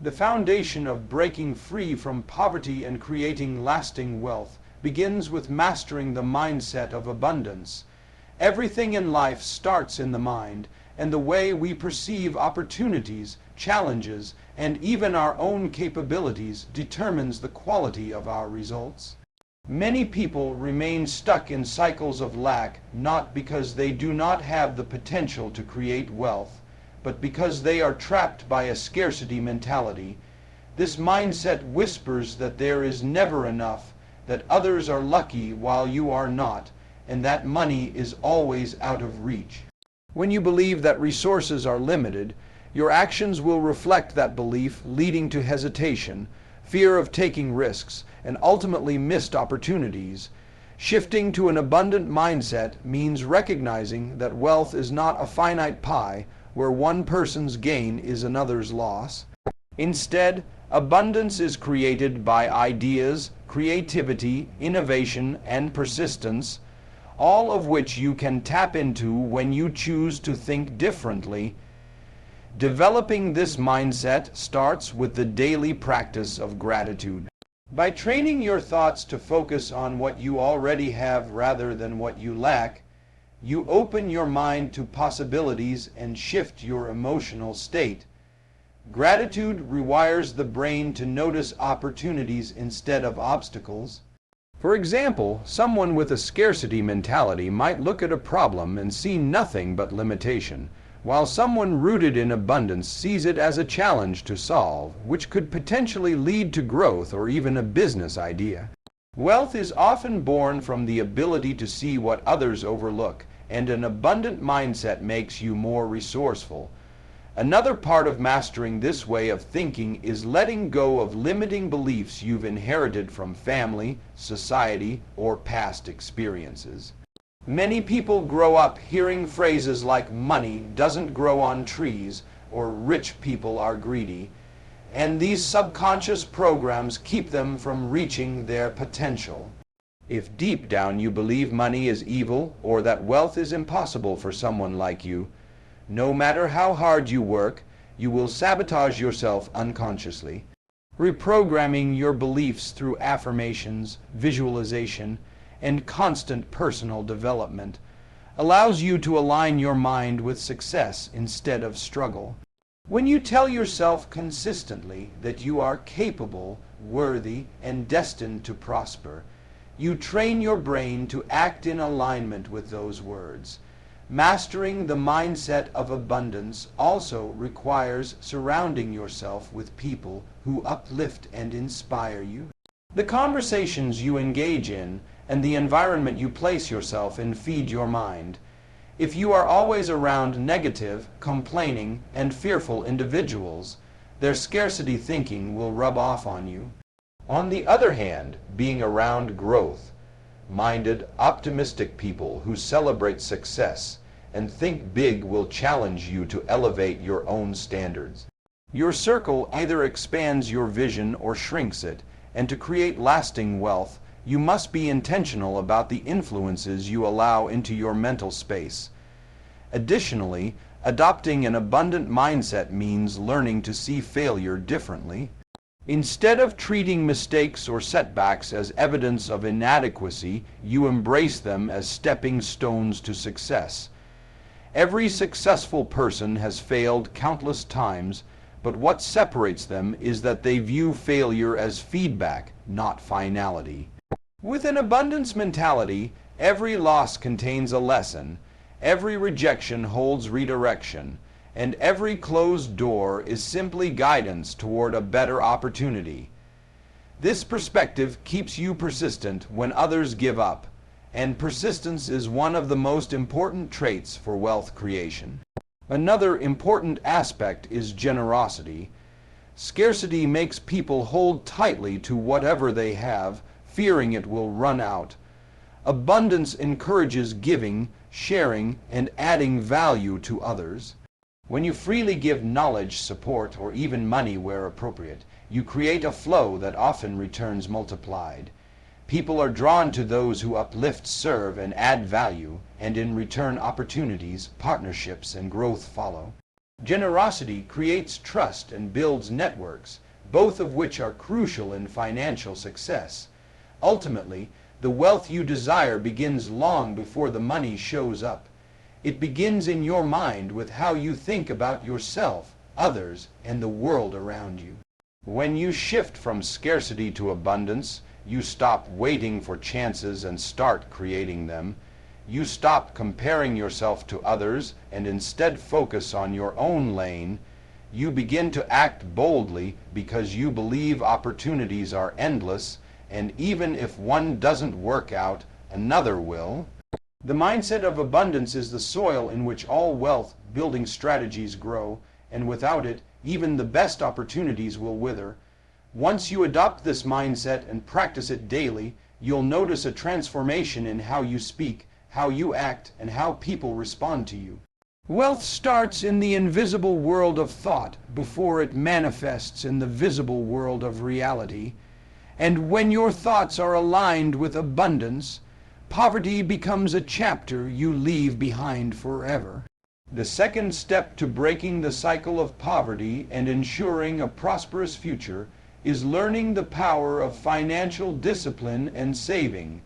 The foundation of breaking free from poverty and creating lasting wealth begins with mastering the mindset of abundance. Everything in life starts in the mind, and the way we perceive opportunities, challenges, and even our own capabilities determines the quality of our results. Many people remain stuck in cycles of lack not because they do not have the potential to create wealth, but because they are trapped by a scarcity mentality. This mindset whispers that there is never enough, that others are lucky while you are not, and that money is always out of reach. When you believe that resources are limited, your actions will reflect that belief, leading to hesitation, fear of taking risks, and ultimately missed opportunities. Shifting to an abundant mindset means recognizing that wealth is not a finite pie where one person's gain is another's loss. Instead, abundance is created by ideas, creativity, innovation, and persistence, all of which you can tap into when you choose to think differently. Developing this mindset starts with the daily practice of gratitude. By training your thoughts to focus on what you already have rather than what you lack, you open your mind to possibilities and shift your emotional state. Gratitude rewires the brain to notice opportunities instead of obstacles. For example, someone with a scarcity mentality might look at a problem and see nothing but limitation, while someone rooted in abundance sees it as a challenge to solve, which could potentially lead to growth or even a business idea. Wealth is often born from the ability to see what others overlook, and an abundant mindset makes you more resourceful. Another part of mastering this way of thinking is letting go of limiting beliefs you've inherited from family, society, or past experiences. Many people grow up hearing phrases like money doesn't grow on trees or rich people are greedy, and these subconscious programs keep them from reaching their potential. If deep down you believe money is evil or that wealth is impossible for someone like you, no matter how hard you work, you will sabotage yourself unconsciously. Reprogramming your beliefs through affirmations, visualization, and constant personal development allows you to align your mind with success instead of struggle. When you tell yourself consistently that you are capable, worthy, and destined to prosper, you train your brain to act in alignment with those words. Mastering the mindset of abundance also requires surrounding yourself with people who uplift and inspire you. The conversations you engage in and the environment you place yourself in feed your mind. If you are always around negative, complaining, and fearful individuals, their scarcity thinking will rub off on you. On the other hand, being around growth-minded, optimistic people who celebrate success and think big will challenge you to elevate your own standards. Your circle either expands your vision or shrinks it, and to create lasting wealth, you must be intentional about the influences you allow into your mental space. Additionally, adopting an abundant mindset means learning to see failure differently. Instead of treating mistakes or setbacks as evidence of inadequacy, you embrace them as stepping stones to success. Every successful person has failed countless times, but what separates them is that they view failure as feedback, not finality. With an abundance mentality, every loss contains a lesson, every rejection holds redirection, and every closed door is simply guidance toward a better opportunity. This perspective keeps you persistent when others give up, and persistence is one of the most important traits for wealth creation. Another important aspect is generosity. Scarcity makes people hold tightly to whatever they have, fearing it will run out. Abundance encourages giving, sharing, and adding value to others. When you freely give knowledge, support, or even money where appropriate, you create a flow that often returns multiplied. People are drawn to those who uplift, serve, and add value, and in return opportunities, partnerships, and growth follow. Generosity creates trust and builds networks, both of which are crucial in financial success. Ultimately, the wealth you desire begins long before the money shows up. It begins in your mind with how you think about yourself, others, and the world around you. When you shift from scarcity to abundance, you stop waiting for chances and start creating them. You stop comparing yourself to others and instead focus on your own lane. You begin to act boldly because you believe opportunities are endless, and even if one doesn't work out, another will. The mindset of abundance is the soil in which all wealth building strategies grow, and without it, even the best opportunities will wither. Once you adopt this mindset and practice it daily, you'll notice a transformation in how you speak, how you act, and how people respond to you. Wealth starts in the invisible world of thought before it manifests in the visible world of reality. And when your thoughts are aligned with abundance, poverty becomes a chapter you leave behind forever. The second step to breaking the cycle of poverty and ensuring a prosperous future is learning the power of financial discipline and saving.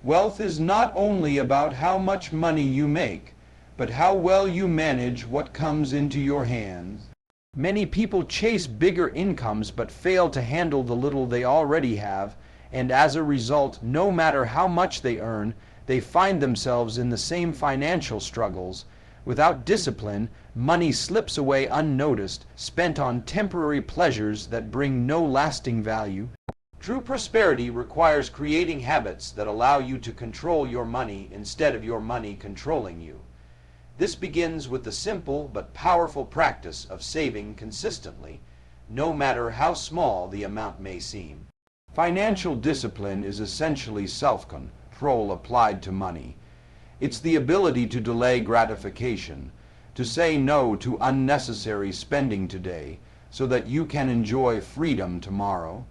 Wealth is not only about how much money you make, but how well you manage what comes into your hands. Many people chase bigger incomes but fail to handle the little they already have, and as a result, no matter how much they earn, they find themselves in the same financial struggles. Without discipline, money slips away unnoticed, spent on temporary pleasures that bring no lasting value. True prosperity requires creating habits that allow you to control your money instead of your money controlling you. This begins with the simple but powerful practice of saving consistently, no matter how small the amount may seem. Financial discipline is essentially self-control applied to money. It's the ability to delay gratification, to say no to unnecessary spending today, so that you can enjoy freedom tomorrow.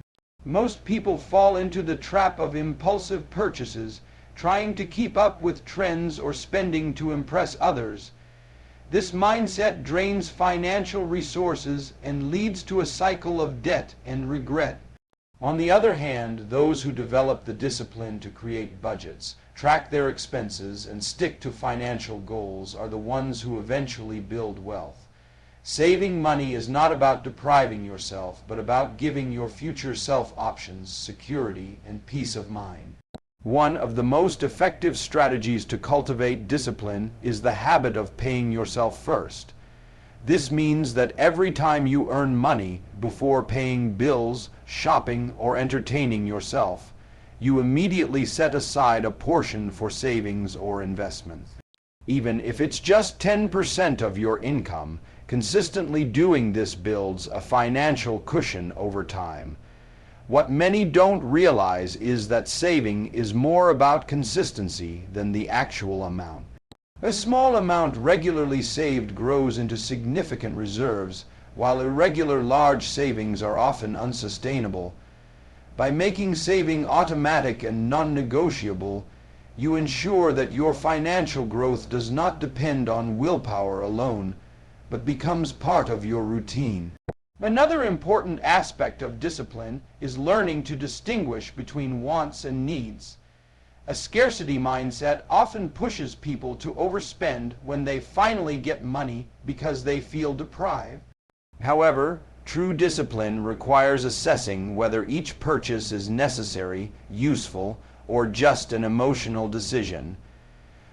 Most people fall into the trap of impulsive purchases, trying to keep up with trends or spending to impress others. This mindset drains financial resources and leads to a cycle of debt and regret. On the other hand, those who develop the discipline to create budgets, track their expenses, and stick to financial goals are the ones who eventually build wealth. Saving money is not about depriving yourself, but about giving your future self options, security, and peace of mind. One of the most effective strategies to cultivate discipline is the habit of paying yourself first. This means that every time you earn money, before paying bills, shopping, or entertaining yourself, you immediately set aside a portion for savings or investment. Even if it's just 10% of your income, consistently doing this builds a financial cushion over time. What many don't realize is that saving is more about consistency than the actual amount. A small amount regularly saved grows into significant reserves, while irregular large savings are often unsustainable. By making saving automatic and non-negotiable, you ensure that your financial growth does not depend on willpower alone, but becomes part of your routine. Another important aspect of discipline is learning to distinguish between wants and needs. A scarcity mindset often pushes people to overspend when they finally get money because they feel deprived. However, true discipline requires assessing whether each purchase is necessary, useful, or just an emotional decision.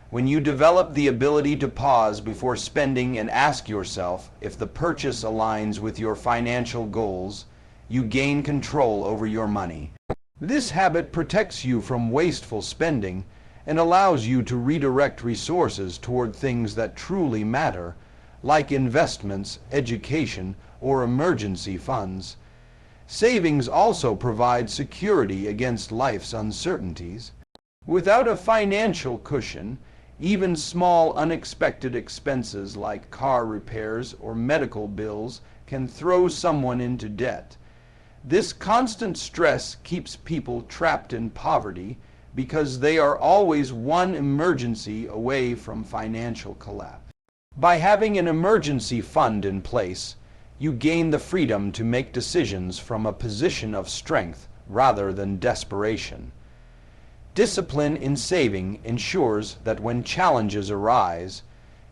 When you develop the ability to pause before spending and ask yourself if the purchase aligns with your financial goals, you gain control over your money. This habit protects you from wasteful spending and allows you to redirect resources toward things that truly matter, like investments, education, or emergency funds. Savings also provide security against life's uncertainties. Without a financial cushion, even small unexpected expenses like car repairs or medical bills can throw someone into debt. This constant stress keeps people trapped in poverty because they are always one emergency away from financial collapse. By having an emergency fund in place, you gain the freedom to make decisions from a position of strength rather than desperation. Discipline in saving ensures that when challenges arise,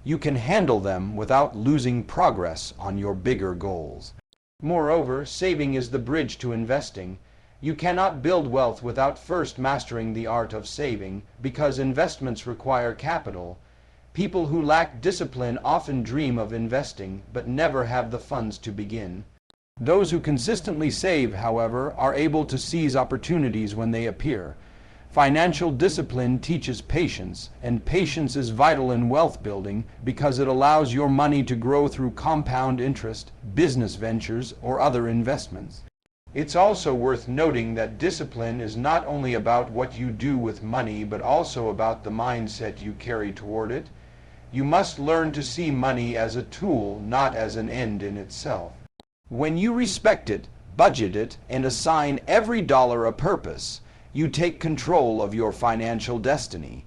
you can handle them without losing progress on your bigger goals. Moreover, saving is the bridge to investing. You cannot build wealth without first mastering the art of saving, because investments require capital. People who lack discipline often dream of investing, but never have the funds to begin. Those who consistently save, however, are able to seize opportunities when they appear. Financial discipline teaches patience, and patience is vital in wealth building because it allows your money to grow through compound interest, business ventures, or other investments. It's also worth noting that discipline is not only about what you do with money, but also about the mindset you carry toward it. You must learn to see money as a tool, not as an end in itself. When you respect it, budget it, and assign every dollar a purpose, you take control of your financial destiny.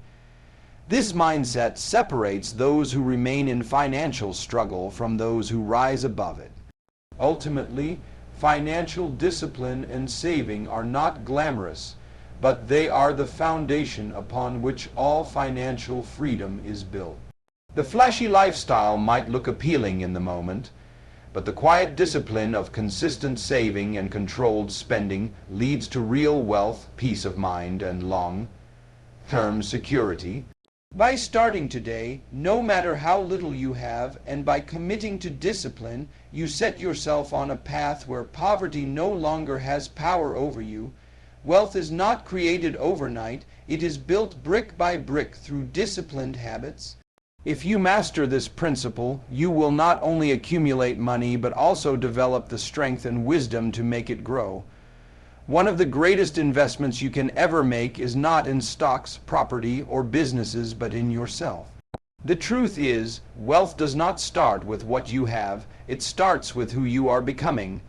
This mindset separates those who remain in financial struggle from those who rise above it. Ultimately, financial discipline and saving are not glamorous, but they are the foundation upon which all financial freedom is built. The flashy lifestyle might look appealing in the moment, but the quiet discipline of consistent saving and controlled spending leads to real wealth, peace of mind, and long-term security. By starting today, no matter how little you have, and by committing to discipline, you set yourself on a path where poverty no longer has power over you. Wealth is not created overnight, it is built brick by brick through disciplined habits. If you master this principle, you will not only accumulate money, but also develop the strength and wisdom to make it grow. One of the greatest investments you can ever make is not in stocks, property, or businesses, but in yourself. The truth is, wealth does not start with what you have, it starts with who you are becoming.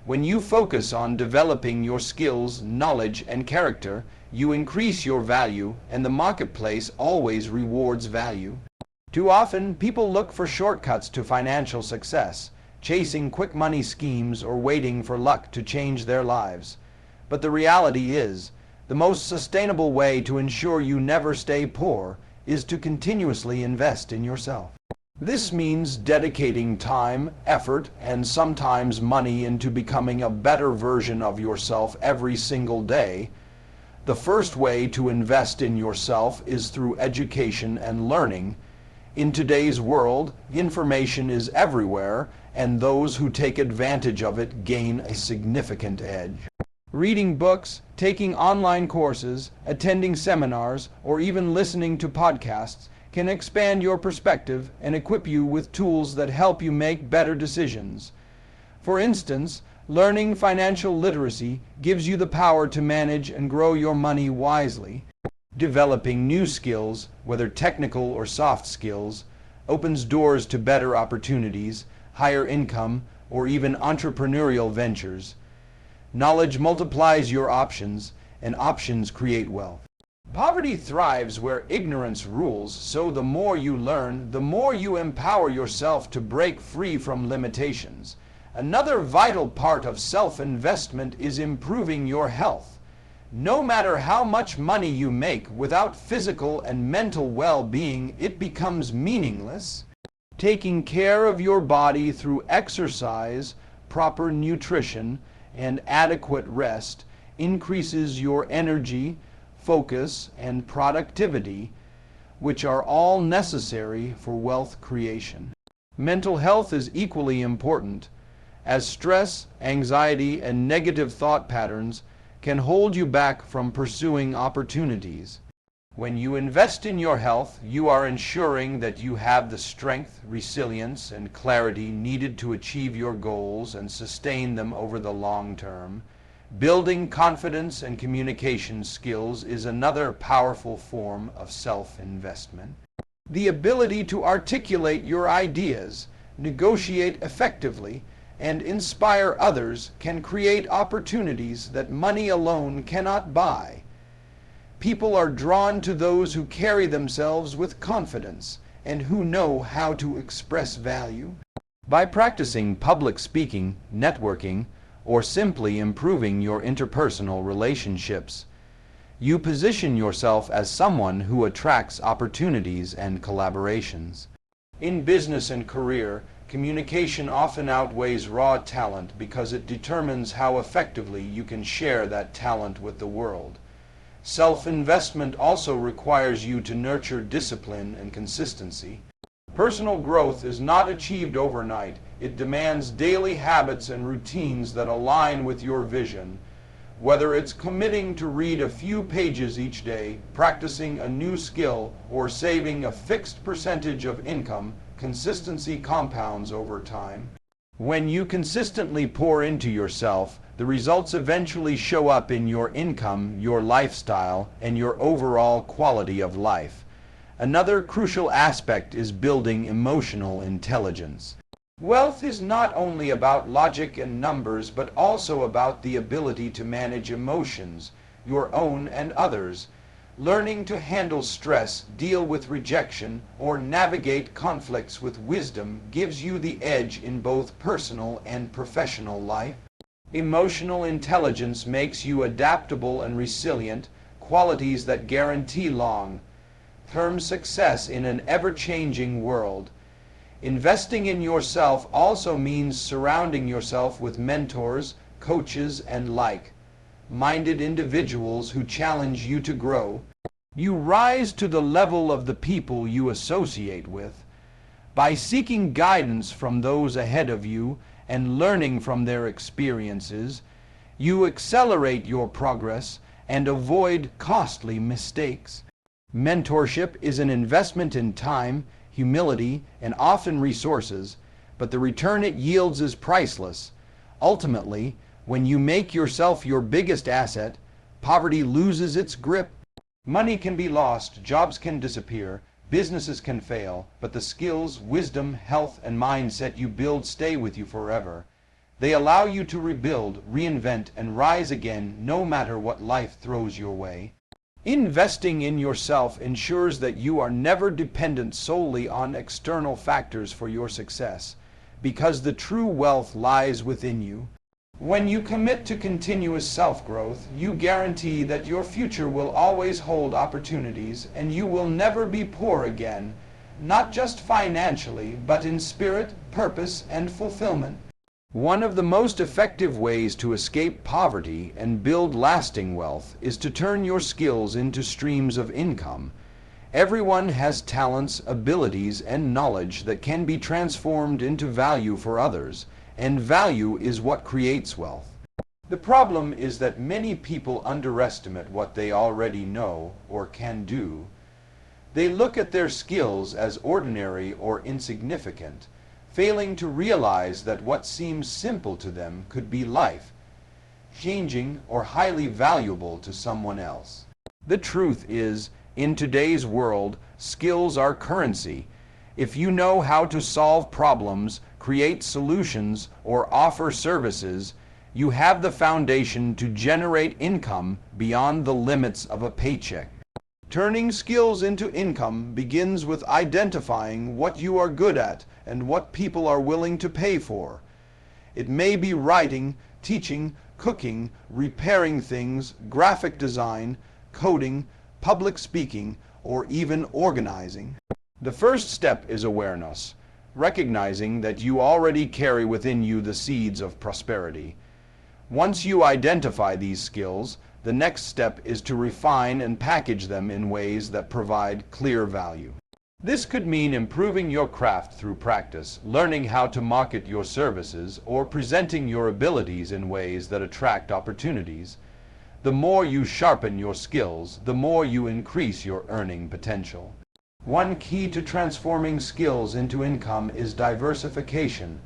When you focus on developing your skills, knowledge, and character, you increase your value, and the marketplace always rewards value. Too often, people look for shortcuts to financial success, chasing quick money schemes or waiting for luck to change their lives. But the reality is, the most sustainable way to ensure you never stay poor is to continuously invest in yourself. This means dedicating time, effort, and sometimes money into becoming a better version of yourself every single day. The first way to invest in yourself is through education and learning. In today's world, information is everywhere, and those who take advantage of it gain a significant edge. Reading books, taking online courses, attending seminars, or even listening to podcasts can expand your perspective and equip you with tools that help you make better decisions. For instance, learning financial literacy gives you the power to manage and grow your money wisely. Developing new skills, whether technical or soft skills, opens doors to better opportunities, higher income, or even entrepreneurial ventures. Knowledge multiplies your options, and options create wealth. Poverty thrives where ignorance rules, so the more you learn, the more you empower yourself to break free from limitations. Another vital part of self-investment is improving your health. No matter how much money you make, without physical and mental well-being, it becomes meaningless. Taking care of your body through exercise, proper nutrition, and adequate rest increases your energy, focus, and productivity, which are all necessary for wealth creation. Mental health is equally important, as stress, anxiety, and negative thought patterns can hold you back from pursuing opportunities. When you invest in your health, you are ensuring that you have the strength, resilience, and clarity needed to achieve your goals and sustain them over the long term. Building confidence and communication skills is another powerful form of self-investment. The ability to articulate your ideas, negotiate effectively, and inspire others can create opportunities that money alone cannot buy. People are drawn to those who carry themselves with confidence, and who know how to express value. By practicing public speaking, networking, or simply improving your interpersonal relationships, you position yourself as someone who attracts opportunities and collaborations. In business and career, communication often outweighs raw talent because it determines how effectively you can share that talent with the world. Self-investment also requires you to nurture discipline and consistency. Personal growth is not achieved overnight. It demands daily habits and routines that align with your vision. Whether it's committing to read a few pages each day, practicing a new skill, or saving a fixed percentage of income, consistency compounds over time. When you consistently pour into yourself, the results eventually show up in your income, your lifestyle, and your overall quality of life. Another crucial aspect is building emotional intelligence. Wealth is not only about logic and numbers, but also about the ability to manage emotions, your own and others. Learning to handle stress, deal with rejection, or navigate conflicts with wisdom gives you the edge in both personal and professional life. Emotional intelligence makes you adaptable and resilient, qualities that guarantee long-term success in an ever-changing world. Investing in yourself also means surrounding yourself with mentors, coaches, and like-minded individuals who challenge you to grow. You rise to the level of the people you associate with. By seeking guidance from those ahead of you and learning from their experiences, you accelerate your progress and avoid costly mistakes. Mentorship is an investment in time, humility, and often resources, but the return it yields is priceless. Ultimately, when you make yourself your biggest asset, poverty loses its grip. Money can be lost, jobs can disappear, businesses can fail, but the skills, wisdom, health, and mindset you build stay with you forever. They allow you to rebuild, reinvent, and rise again no matter what life throws your way. Investing in yourself ensures that you are never dependent solely on external factors for your success, because the true wealth lies within you. When you commit to continuous self-growth, you guarantee that your future will always hold opportunities and you will never be poor again, not just financially, but in spirit, purpose, and fulfillment. One of the most effective ways to escape poverty and build lasting wealth is to turn your skills into streams of income. Everyone has talents, abilities, and knowledge that can be transformed into value for others, and value is what creates wealth. The problem is that many people underestimate what they already know or can do. They look at their skills as ordinary or insignificant, failing to realize that what seems simple to them could be life-changing or highly valuable to someone else. The truth is, in today's world, skills are currency. If you know how to solve problems, create solutions, or offer services, you have the foundation to generate income beyond the limits of a paycheck. Turning skills into income begins with identifying what you are good at and what people are willing to pay for. It may be writing, teaching, cooking, repairing things, graphic design, coding, public speaking, or even organizing. The first step is awareness, recognizing that you already carry within you the seeds of prosperity. Once you identify these skills, the next step is to refine and package them in ways that provide clear value. This could mean improving your craft through practice, learning how to market your services, or presenting your abilities in ways that attract opportunities. The more you sharpen your skills, the more you increase your earning potential. One key to transforming skills into income is diversification.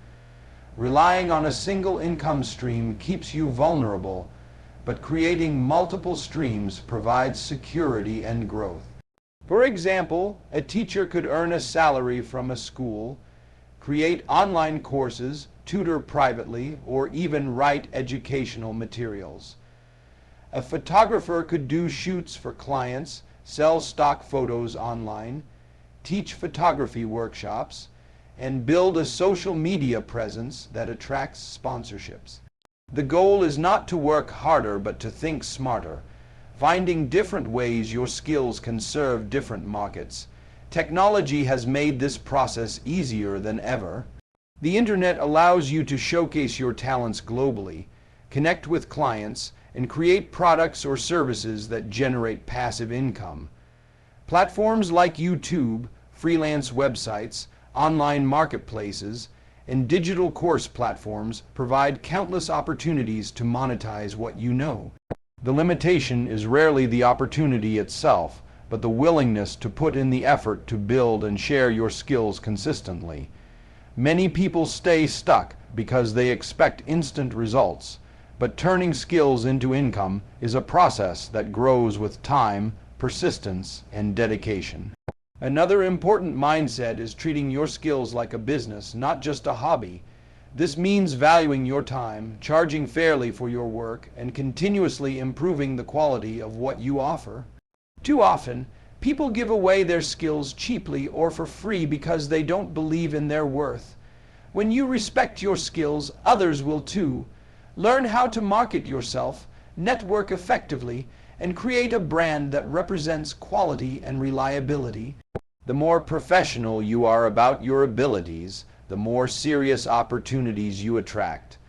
Relying on a single income stream keeps you vulnerable, but creating multiple streams provides security and growth. For example, a teacher could earn a salary from a school, create online courses, tutor privately, or even write educational materials. A photographer could do shoots for clients, sell stock photos online, teach photography workshops, and build a social media presence that attracts sponsorships. The goal is not to work harder, but to think smarter, finding different ways your skills can serve different markets. Technology has made this process easier than ever. The internet allows you to showcase your talents globally, connect with clients, and create products or services that generate passive income. Platforms like YouTube, freelance websites, online marketplaces, and digital course platforms provide countless opportunities to monetize what you know. The limitation is rarely the opportunity itself, but the willingness to put in the effort to build and share your skills consistently. Many people stay stuck because they expect instant results, but turning skills into income is a process that grows with time, persistence, and dedication. Another important mindset is treating your skills like a business, not just a hobby. This means valuing your time, charging fairly for your work, and continuously improving the quality of what you offer. Too often, people give away their skills cheaply or for free because they don't believe in their worth. When you respect your skills, others will too. Learn how to market yourself, network effectively, and create a brand that represents quality and reliability. The more professional you are about your abilities, the more serious opportunities you attract.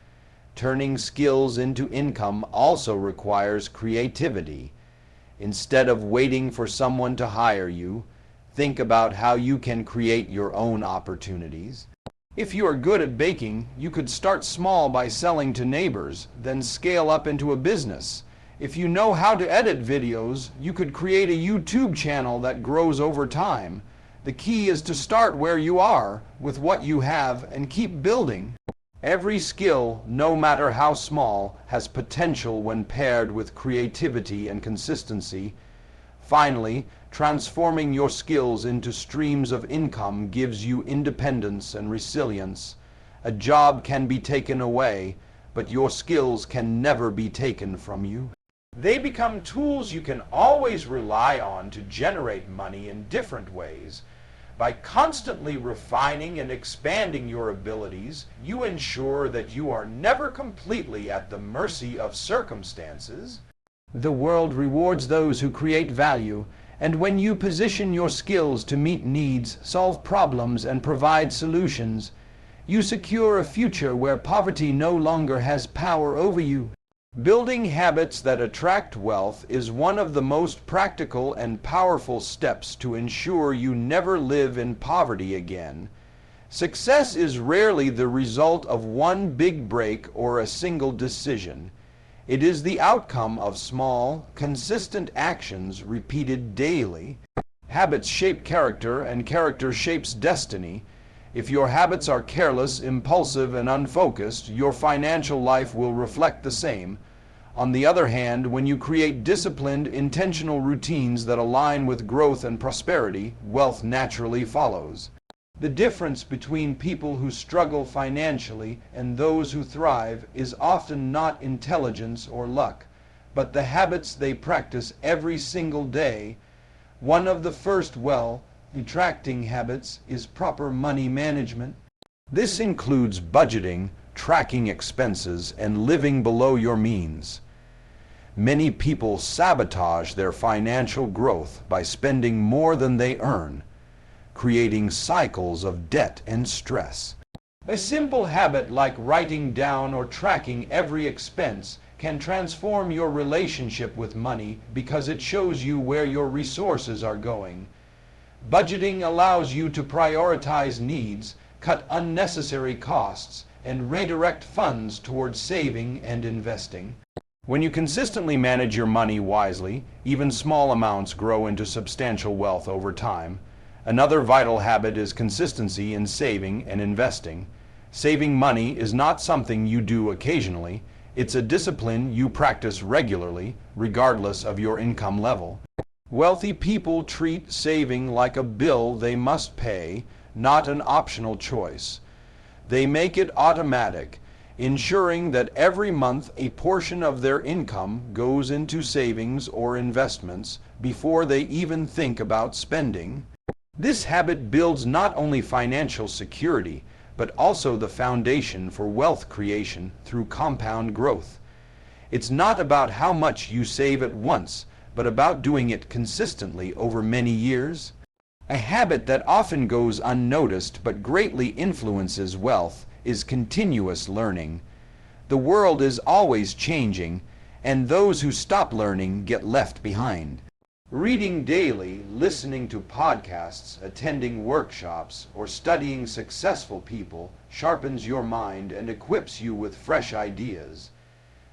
Turning skills into income also requires creativity. Instead of waiting for someone to hire you, think about how you can create your own opportunities. If you are good at baking, you could start small by selling to neighbors, then scale up into a business. If you know how to edit videos, you could create a YouTube channel that grows over time. The key is to start where you are, with what you have, and keep building. Every skill, no matter how small, has potential when paired with creativity and consistency. Finally, transforming your skills into streams of income gives you independence and resilience. A job can be taken away, but your skills can never be taken from you. They become tools you can always rely on to generate money in different ways. By constantly refining and expanding your abilities, you ensure that you are never completely at the mercy of circumstances. The world rewards those who create value, and when you position your skills to meet needs, solve problems, and provide solutions, you secure a future where poverty no longer has power over you. Building habits that attract wealth is one of the most practical and powerful steps to ensure you never live in poverty again. Success is rarely the result of one big break or a single decision. It is the outcome of small, consistent actions repeated daily. Habits shape character, and character shapes destiny. If your habits are careless, impulsive, and unfocused, your financial life will reflect the same. On the other hand, when you create disciplined, intentional routines that align with growth and prosperity, wealth naturally follows. The difference between people who struggle financially and those who thrive is often not intelligence or luck, but the habits they practice every single day. One of the first attracting habits is proper money management. This includes budgeting, tracking expenses, and living below your means. Many people sabotage their financial growth by spending more than they earn, creating cycles of debt and stress. A simple habit like writing down or tracking every expense can transform your relationship with money because it shows you where your resources are going. Budgeting allows you to prioritize needs, cut unnecessary costs, and redirect funds towards saving and investing. When you consistently manage your money wisely, even small amounts grow into substantial wealth over time. Another vital habit is consistency in saving and investing. Saving money is not something you do occasionally. It's a discipline you practice regularly, regardless of your income level. Wealthy people treat saving like a bill they must pay, not an optional choice. They make it automatic, ensuring that every month a portion of their income goes into savings or investments before they even think about spending. This habit builds not only financial security, but also the foundation for wealth creation through compound growth. It's not about how much you save at once, but about doing it consistently over many years. A habit that often goes unnoticed but greatly influences wealth is continuous learning. The world is always changing, and those who stop learning get left behind. Reading daily, listening to podcasts, attending workshops, or studying successful people sharpens your mind and equips you with fresh ideas.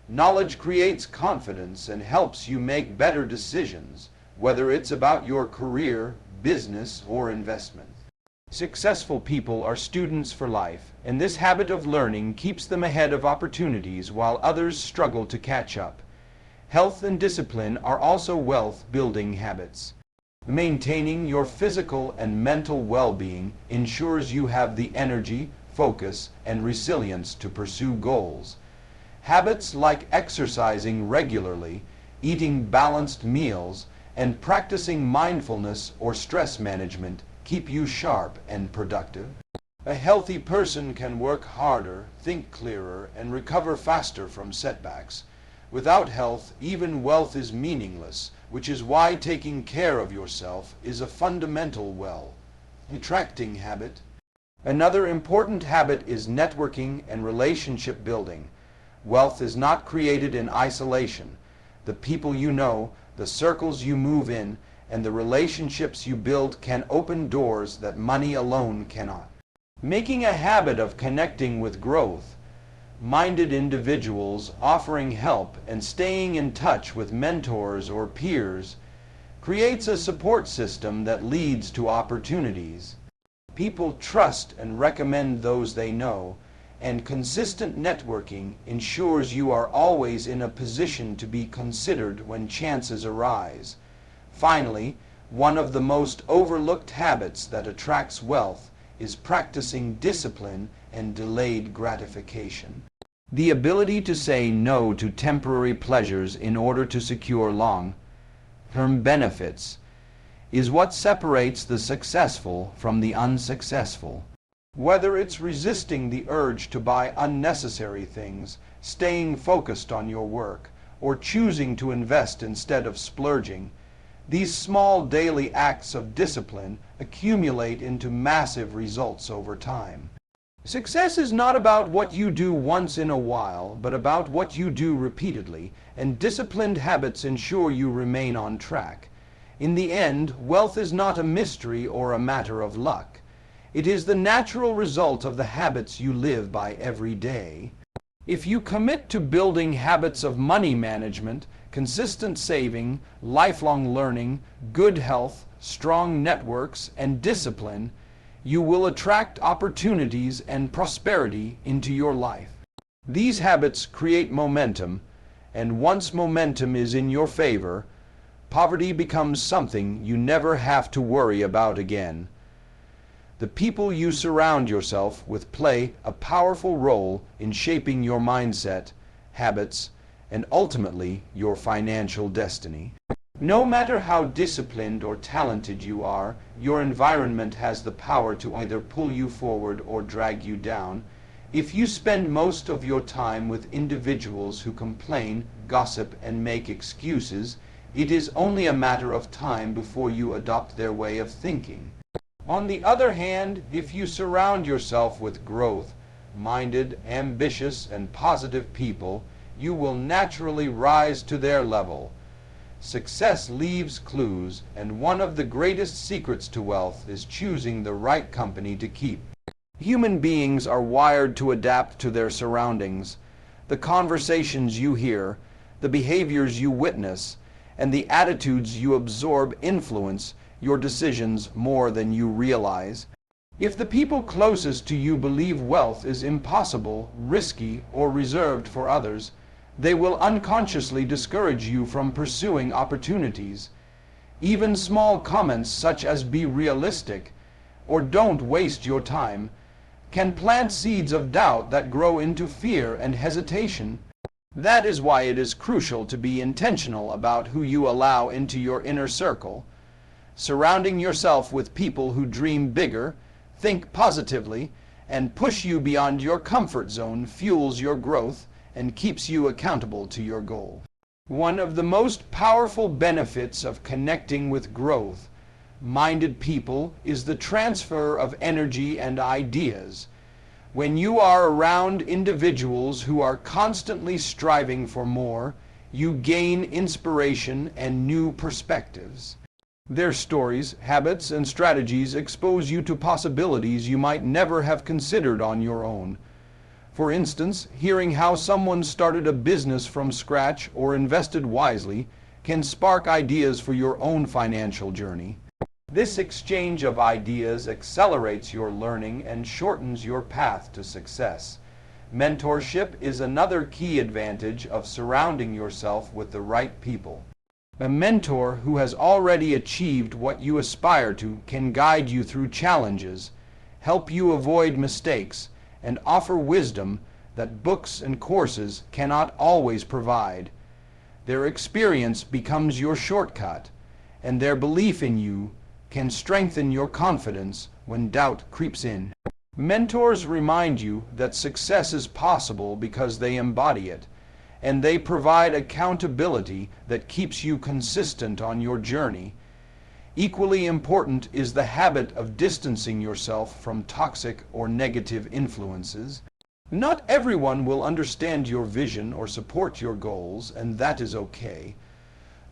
Knowledge creates confidence and helps you make better decisions, whether it's about your career, business, or investment. Successful people are students for life, and this habit of learning keeps them ahead of opportunities while others struggle to catch up. Health and discipline are also wealth-building habits. Maintaining your physical and mental well-being ensures you have the energy, focus, and resilience to pursue goals. Habits like exercising regularly, eating balanced meals, and practicing mindfulness or stress management keep you sharp and productive. A healthy person can work harder, think clearer, and recover faster from setbacks. Without health, even wealth is meaningless, which is why taking care of yourself is a fundamental attracting habit. Another important habit is networking and relationship building. Wealth is not created in isolation. The people you know, the circles you move in, and the relationships you build can open doors that money alone cannot. Making a habit of connecting with growth-minded individuals, offering help, and staying in touch with mentors or peers creates a support system that leads to opportunities. People trust and recommend those they know, and consistent networking ensures you are always in a position to be considered when chances arise. Finally, one of the most overlooked habits that attracts wealth is practicing discipline and delayed gratification. The ability to say no to temporary pleasures in order to secure long-term benefits is what separates the successful from the unsuccessful. Whether it's resisting the urge to buy unnecessary things, staying focused on your work, or choosing to invest instead of splurging, these small daily acts of discipline accumulate into massive results over time. Success is not about what you do once in a while, but about what you do repeatedly, and disciplined habits ensure you remain on track. In the end, wealth is not a mystery or a matter of luck. It is the natural result of the habits you live by every day. If you commit to building habits of money management, consistent saving, lifelong learning, good health, strong networks, and discipline, you will attract opportunities and prosperity into your life. These habits create momentum, and once momentum is in your favor, poverty becomes something you never have to worry about again. The people you surround yourself with play a powerful role in shaping your mindset, habits, and ultimately your financial destiny. No matter how disciplined or talented you are, your environment has the power to either pull you forward or drag you down. If you spend most of your time with individuals who complain, gossip, and make excuses, it is only a matter of time before you adopt their way of thinking. On the other hand, if you surround yourself with growth-minded, ambitious, and positive people, you will naturally rise to their level. Success leaves clues, and one of the greatest secrets to wealth is choosing the right company to keep. Human beings are wired to adapt to their surroundings. The conversations you hear, the behaviors you witness, and the attitudes you absorb influence your decisions more than you realize. If the people closest to you believe wealth is impossible, risky, or reserved for others, they will unconsciously discourage you from pursuing opportunities. Even small comments such as "be realistic" or "don't waste your time" can plant seeds of doubt that grow into fear and hesitation. That is why it is crucial to be intentional about who you allow into your inner circle. Surrounding yourself with people who dream bigger, think positively, and push you beyond your comfort zone fuels your growth and keeps you accountable to your goal. One of the most powerful benefits of connecting with growth-minded people is the transfer of energy and ideas. When you are around individuals who are constantly striving for more, you gain inspiration and new perspectives. Their stories, habits, and strategies expose you to possibilities you might never have considered on your own. For instance, hearing how someone started a business from scratch or invested wisely can spark ideas for your own financial journey. This exchange of ideas accelerates your learning and shortens your path to success. Mentorship is another key advantage of surrounding yourself with the right people. A mentor who has already achieved what you aspire to can guide you through challenges, help you avoid mistakes, and offer wisdom that books and courses cannot always provide. Their experience becomes your shortcut, and their belief in you can strengthen your confidence when doubt creeps in. Mentors remind you that success is possible because they embody it, and they provide accountability that keeps you consistent on your journey. Equally important is the habit of distancing yourself from toxic or negative influences. Not everyone will understand your vision or support your goals, and that is okay.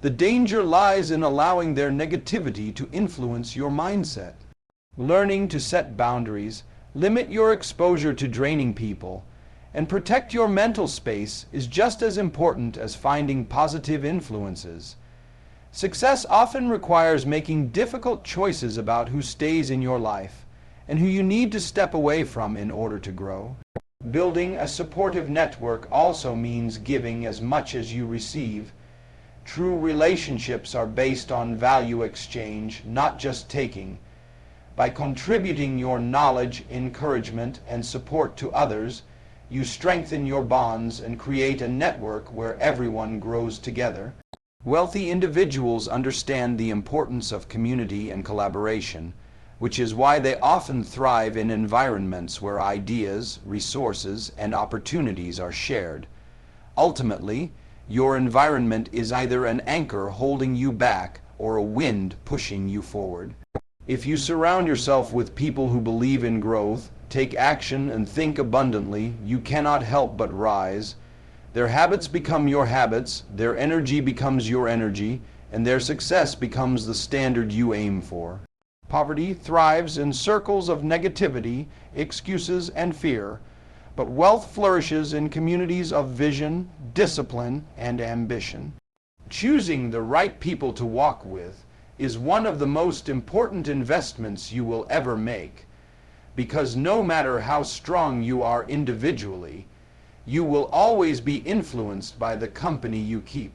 The danger lies in allowing their negativity to influence your mindset. Learning to set boundaries, limit your exposure to draining people, and protect your mental space is just as important as finding positive influences. Success often requires making difficult choices about who stays in your life and who you need to step away from in order to grow. Building a supportive network also means giving as much as you receive. True relationships are based on value exchange, not just taking. By contributing your knowledge, encouragement, and support to others, you strengthen your bonds and create a network where everyone grows together. Wealthy individuals understand the importance of community and collaboration, which is why they often thrive in environments where ideas, resources, and opportunities are shared. Ultimately, your environment is either an anchor holding you back or a wind pushing you forward. If you surround yourself with people who believe in growth, take action, and think abundantly, you cannot help but rise. Their habits become your habits, their energy becomes your energy, and their success becomes the standard you aim for. Poverty thrives in circles of negativity, excuses, and fear, but wealth flourishes in communities of vision, discipline, and ambition. Choosing the right people to walk with is one of the most important investments you will ever make, because no matter how strong you are individually, you will always be influenced by the company you keep.